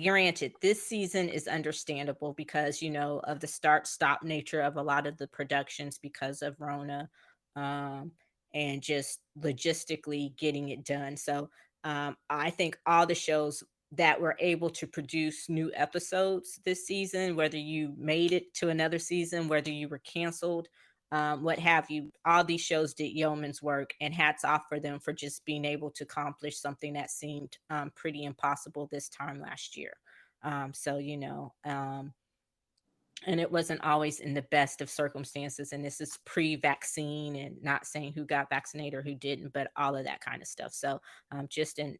Speaker 1: granted, this season is understandable because, you know, of the start stop nature of a lot of the productions because of Rona, um, and just logistically getting it done. So I think all the shows that were able to produce new episodes this season, whether you made it to another season, whether you were canceled, what have you. All these shows did yeoman's work, and hats off for them for just being able to accomplish something that seemed pretty impossible this time last year. So, you know, and it wasn't always in the best of circumstances. And this is pre vaccine and not saying who got vaccinated or who didn't, but all of that kind of stuff. So, just in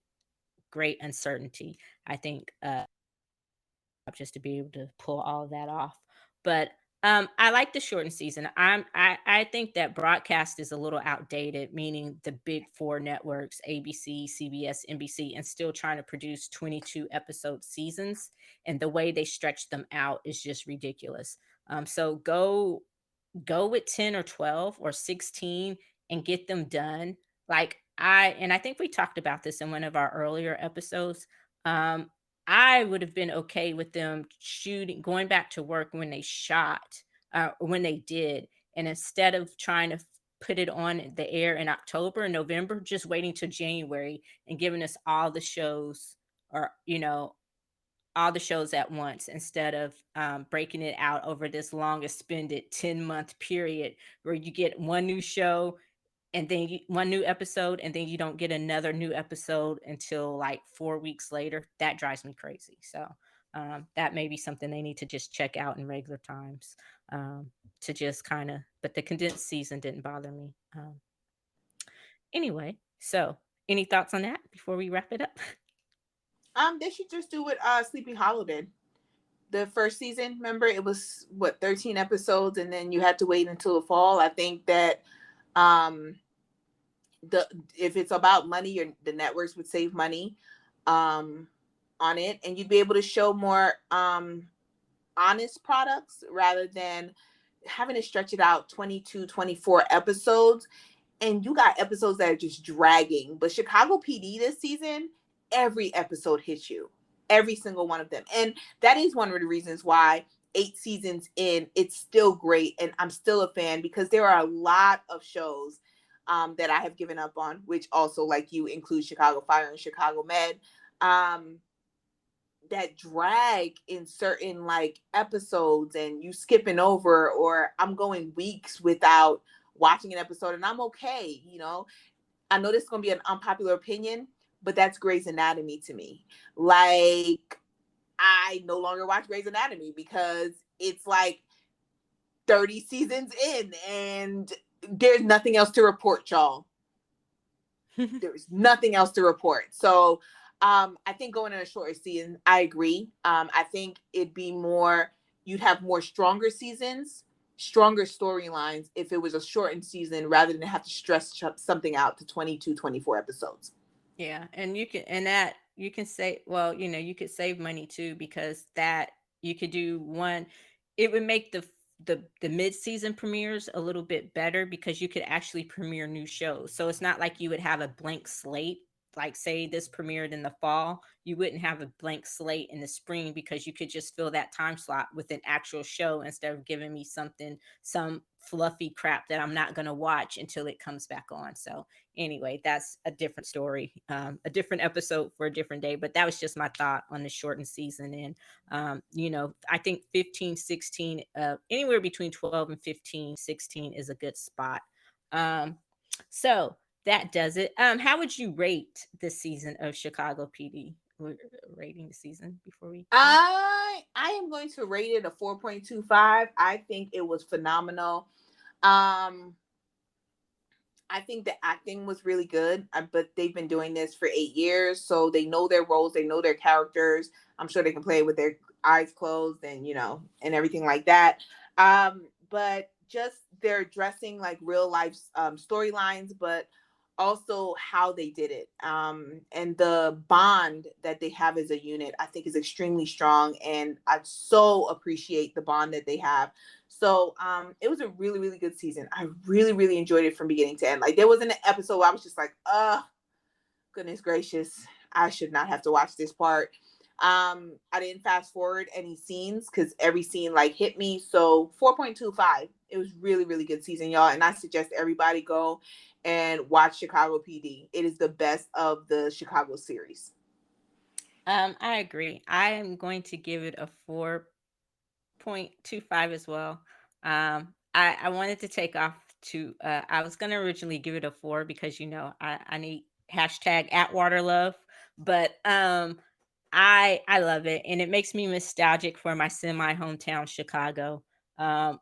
Speaker 1: great uncertainty, I think, just to be able to pull all of that off. But I like the shortened season. I think that broadcast is a little outdated, meaning the big four networks, ABC, CBS, NBC, and still trying to produce 22 episode seasons. And the way they stretch them out is just ridiculous. So go with 10 or 12 or 16 and get them done. Like I think we talked about this in one of our earlier episodes. Um, I would have been okay with them shooting, going back to work when they shot, when they did, and instead of trying to put it on the air in October and November, just waiting till January and giving us all the shows, or, you know, all the shows at once, instead of breaking it out over this long expended 10-month period where you get one new show and then one new episode, and then you don't get another new episode until like 4 weeks later. That drives me crazy. So that may be something they need to just check out in regular times, to just kind of, but the condensed season didn't bother me. Anyway, so any thoughts on that before we wrap it up?
Speaker 2: They should just do what Sleepy Hollow did. The first season, remember, it was what, 13 episodes, and then you had to wait until the fall. I think that um the if it's about money, the networks would save money um on it, and you'd be able to show more honest products rather than having to stretch it out 22, 24 episodes, and you got episodes that are just dragging. But Chicago PD this season, every episode hits you, every single one of them. And that is one of the reasons why 8 seasons in, it's still great. And I'm still a fan, because there are a lot of shows that I have given up on, which also, like you, include Chicago Fire and Chicago Med. That drag in certain like episodes, and you skipping over, or I'm going weeks without watching an episode, and I'm okay. I know this is going to be an unpopular opinion, but that's Grey's Anatomy to me. Like, I no longer watch Grey's Anatomy because it's like 30 seasons in, and there's nothing else to report, y'all. There's nothing else to report. So I think going in a shorter season, I agree. I think it'd be more, you'd have more stronger seasons, stronger storylines if it was a shortened season, rather than have to stress something out to 22, 24 episodes.
Speaker 1: Yeah, and you can say, well, you could save money too, because that you could do one. It would make the mid-season premieres a little bit better, because you could actually premiere new shows. So it's not like you would have a blank slate. Like, say this premiered in the fall, you wouldn't have a blank slate in the spring, because you could just fill that time slot with an actual show, instead of giving me some fluffy crap that I'm not going to watch until it comes back on. So anyway, that's a different story, a different episode for a different day. But that was just my thought on the shortened season. And I think 15, 16, anywhere between 12 and 15, 16 is a good spot. So that does it. How would you rate this season of Chicago PD? We're rating the season before we go.
Speaker 2: I am going to rate it a 4.25. I think it was phenomenal. I think the acting was really good, but they've been doing this for 8 years, so they know their roles, they know their characters. I'm sure they can play with their eyes closed, and and everything like that. But just they're addressing like real life storylines, but also how they did it, and the bond that they have as a unit, I think is extremely strong, and I so appreciate the bond that they have. So it was a really, really good season. I really, really enjoyed it from beginning to end. Like, there wasn't an episode where I was just like, goodness gracious, I should not have to watch this part. I didn't fast forward any scenes, because every scene like hit me. So 4.25. It was really, really good season, y'all. And I suggest everybody go and watch Chicago PD. It is the best of the Chicago series.
Speaker 1: I agree. I am going to give it a 4.25 as well. I wanted to take off to, I was going to originally give it a 4, because, I need hashtag @waterlove, but I love it, and it makes me nostalgic for my semi hometown, Chicago,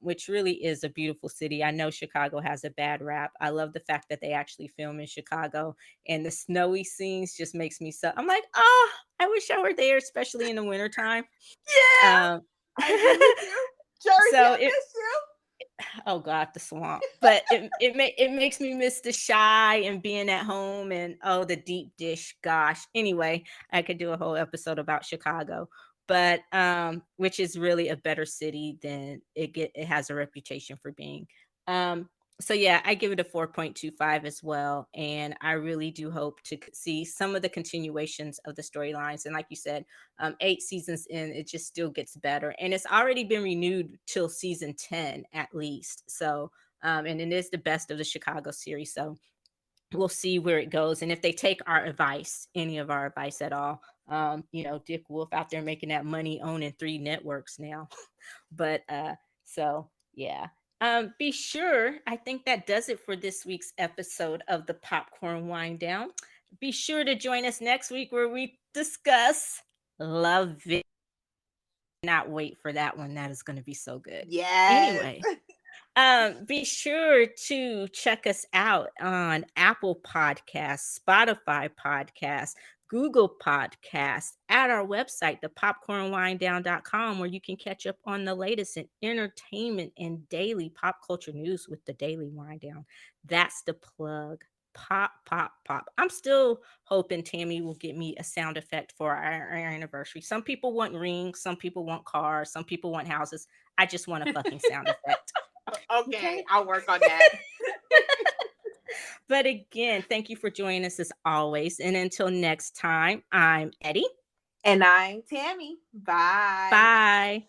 Speaker 1: which really is a beautiful city. I know Chicago has a bad rap. I love the fact that they actually film in Chicago, and the snowy scenes just makes me so. I'm like, oh, I wish I were there, especially in the wintertime.
Speaker 2: Yeah,
Speaker 1: Um,
Speaker 2: I agree with you. Jersey,
Speaker 1: so
Speaker 2: I
Speaker 1: it
Speaker 2: miss you.
Speaker 1: oh god, the swamp, but it makes me miss the shy and being at home, and oh, the deep dish, gosh. Anyway, I could do a whole episode about Chicago, but which is really a better city than it has a reputation for being. um so yeah, I give it a 4.25 as well, and I really do hope to see some of the continuations of the storylines. And like you said, 8 seasons in, it just still gets better, and it's already been renewed till season 10 at least. So and it is the best of the Chicago series. So we'll see where it goes, and if they take our advice, any of our advice at all. Dick Wolf out there making that money, owning 3 networks now. But so yeah. Be sure, I think that does it for this week's episode of the Popcorn Wind Down. Be sure to join us next week, where we discuss Love It. Not wait for that one. That is going to be so good.
Speaker 2: Yes.
Speaker 1: Anyway, be sure to check us out on Apple Podcasts, Spotify Podcasts, Google Podcasts, at our website, thepopcornwinddown.com, where you can catch up on the latest in entertainment and daily pop culture news with the Daily Wind Down. That's the plug. Pop, pop, pop. I'm still hoping Tammy will get me a sound effect for our anniversary. Some people want rings, some people want cars, some people want houses. I just want a fucking sound effect.
Speaker 2: Okay, I'll work on that.
Speaker 1: But again, thank you for joining us as always. And until next time, I'm Eddie.
Speaker 2: And I'm Tammy. Bye.
Speaker 1: Bye.